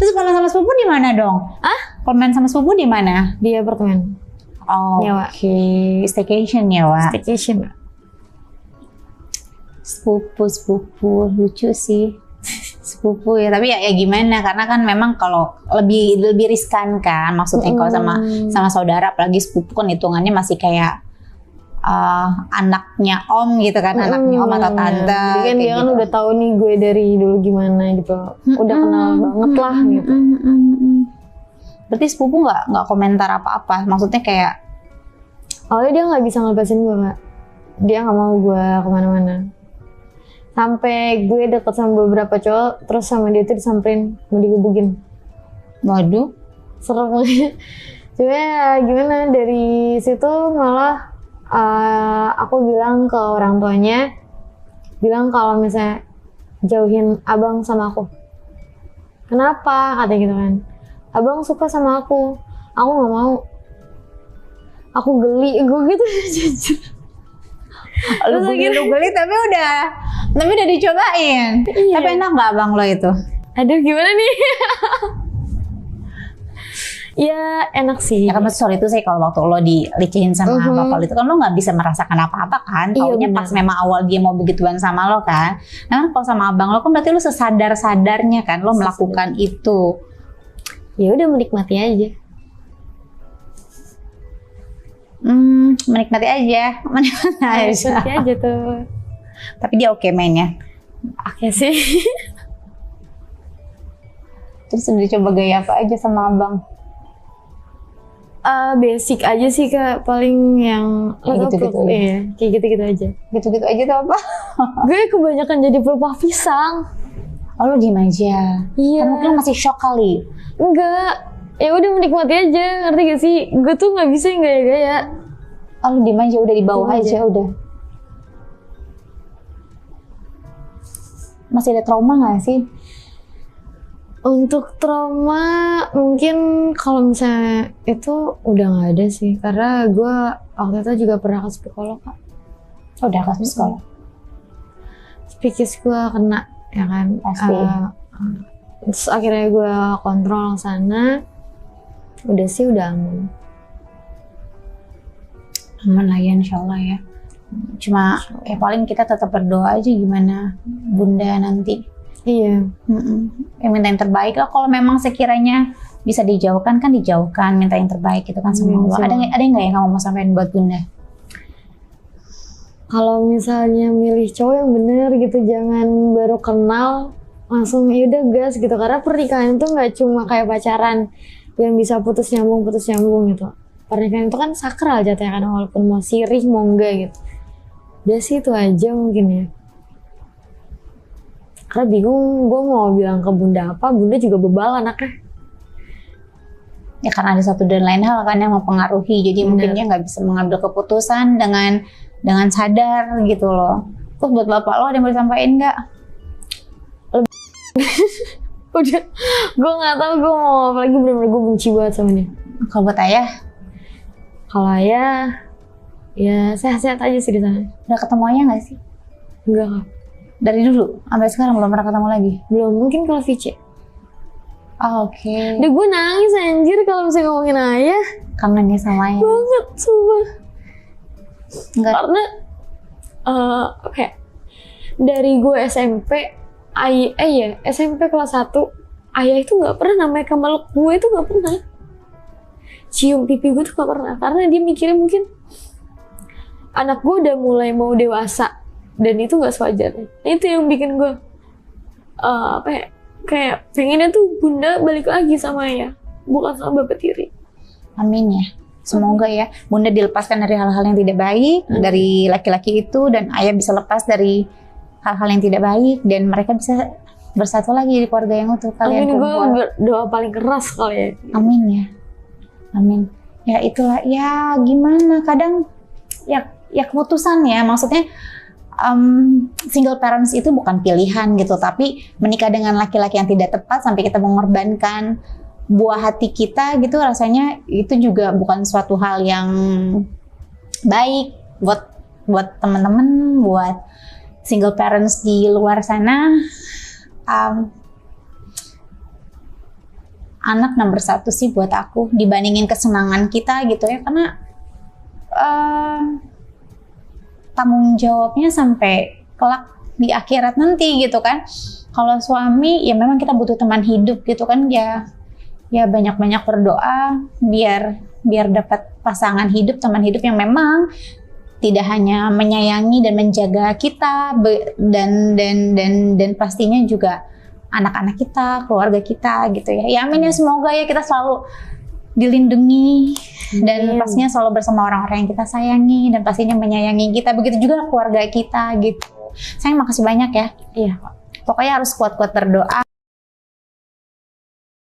Terus kalau sama sepupu di mana dong? Kalau main sama sepupu di mana? Di apartemen. Oke, staycation ya, Wak. Staycation. Sepupu lucu sih. Sepupu ya, tapi ya gimana, karena kan memang kalau lebih riskan kan, maksudnya kalau sama saudara, apalagi sepupu kan hitungannya masih kayak anaknya om gitu kan, anaknya om atau tante. Jadi kan dia kan gitu. udah tahu nih gue dari dulu gimana gitu, udah kenal banget lah gitu. Berarti sepupu nggak komentar apa-apa, maksudnya kayak awalnya dia nggak bisa ngelepasin gue, Kak. Dia nggak mau gue kemana-mana. Sampai gue deket sama beberapa cowok, terus sama dia tuh disamperin, mau digebukin. waduh, Serem banget. Cuma ya gimana, dari situ malah aku bilang ke orang tuanya, bilang kalau misalnya jauhin abang sama aku. Kenapa? Katanya gitu kan. Abang suka sama aku nggak mau. Aku geli, gue gitu jujur. lu geli tapi udah dicobain. Iya. Tapi enak nggak abang lo itu? Aduh gimana nih? Ya enak sih. Ya kan sorry itu sih, kalau waktu lo dilecehin sama bapak lo itu kan lo nggak bisa merasakan apa-apa kan. Taunya benar. pas memang awal dia mau begituan sama lo kan. Nah kalau sama abang lo kan berarti lo sesadar-sadarnya kan lo melakukan itu. Ya udah menikmati aja. Menikmati aja. Menikmati aja tuh. Tapi dia oke mainnya. Oke sih. Terus udah coba gaya apa aja sama abang? Basic aja sih Kak, paling yang Gitu-gitu. Iya, kayak gitu-gitu aja. Gitu-gitu aja tuh apa? Gue kebanyakan jadi pelupa pisang. Oh lo diem aja. Iya. Kan mungkin lo masih shock kali. Enggak. Ya udah menikmati aja, ngerti gak sih? Gue tuh nggak bisa yang gaya-gaya. Oh lo diem aja, udah di bawah Diem aja aja. udah. Masih ada trauma gak sih? Untuk trauma mungkin kalau misalnya itu udah nggak ada sih, karena gue waktu itu juga pernah ke psikolog Kak. Oh, udah ke sekolah. Psikis gue kena ya kan. Pasti. Terus akhirnya gue kontrol sana, udah sih udah aman. Aman lah ya insyaallah ya. Cuma ya paling kita tetap berdoa aja gimana bunda nanti. Iya. Ya minta yang terbaik lah, kalau memang sekiranya bisa dijauhkan kan dijauhkan, minta yang terbaik gitu kan sama Allah. Ada nggak yang kamu mau sampaikan buat bunda? Kalau misalnya milih cowok yang bener gitu, jangan baru kenal langsung yaudah gas gitu, karena pernikahan itu nggak cuma kayak pacaran yang bisa putus nyambung gitu. Pernikahan itu kan sakral jatuhnya kan, walaupun mau sirih mau enggak gitu. Udah sih itu aja mungkin ya. Karena bingung gue mau bilang ke bunda apa, bunda juga bebal anaknya. Ya karena ada satu dan lain hal kan yang mempengaruhi, jadi mungkin dia nggak bisa mengambil keputusan dengan sadar gitu loh. Terus buat bapak lo ada yang mau disampaikan nggak? Udah, gue nggak tahu gue mau apa lagi, bener-bener gue benci banget sama dia. Kalau buat ayah? Kalau ayah, ya sehat-sehat aja sih di sana. Udah ketemu ayah nggak sih? Enggak Kak. Dari dulu sampai sekarang belum pernah ketemu lagi? Belum, mungkin kalau Vici. Oke. Udah gue nangis anjir kalau misalnya ngomongin ayah. Kangen ya sama ayah? Banget, sumpah. Enggak. Karena, apa ya, dari gue SMP, SMP kelas 1, ayah itu gak pernah namanya kemeluk gue itu gak pernah. Cium pipi gue tuh gak pernah. Karena dia mikirnya mungkin anak gue udah mulai mau dewasa. Dan itu gak sewajarnya. Itu yang bikin gue, apa ya, kayak pengennya tuh bunda balik lagi sama ayah, bukan sama bapak tiri. Amin ya. Semoga ya bunda dilepaskan dari hal-hal yang tidak baik dari laki-laki itu, dan ayah bisa lepas dari hal-hal yang tidak baik, dan mereka bisa bersatu lagi di keluarga yang utuh kalian. Amin, gue berdoa paling keras kali ya. Amin ya. Amin. Ya itulah ya, gimana kadang ya keputusan ya, maksudnya single parents itu bukan pilihan gitu, tapi menikah dengan laki-laki yang tidak tepat sampai kita mengorbankan buah hati kita gitu, rasanya itu juga bukan suatu hal yang baik buat teman-teman, buat single parents di luar sana. anak nomor satu sih buat aku dibandingin kesenangan kita gitu ya, karena tanggung jawabnya sampai kelak di akhirat nanti gitu kan. Kalau suami ya memang kita butuh teman hidup gitu kan, ya banyak-banyak berdoa biar dapat pasangan hidup, teman hidup yang memang tidak hanya menyayangi dan menjaga kita dan pastinya juga anak-anak kita, keluarga kita gitu ya. Ya amin ya, semoga ya kita selalu dilindungi dan pastinya selalu bersama orang-orang yang kita sayangi dan pastinya menyayangi kita. Begitu juga keluarga kita gitu. Sayang, makasih banyak ya. Iya. Pokoknya harus kuat-kuat berdoa.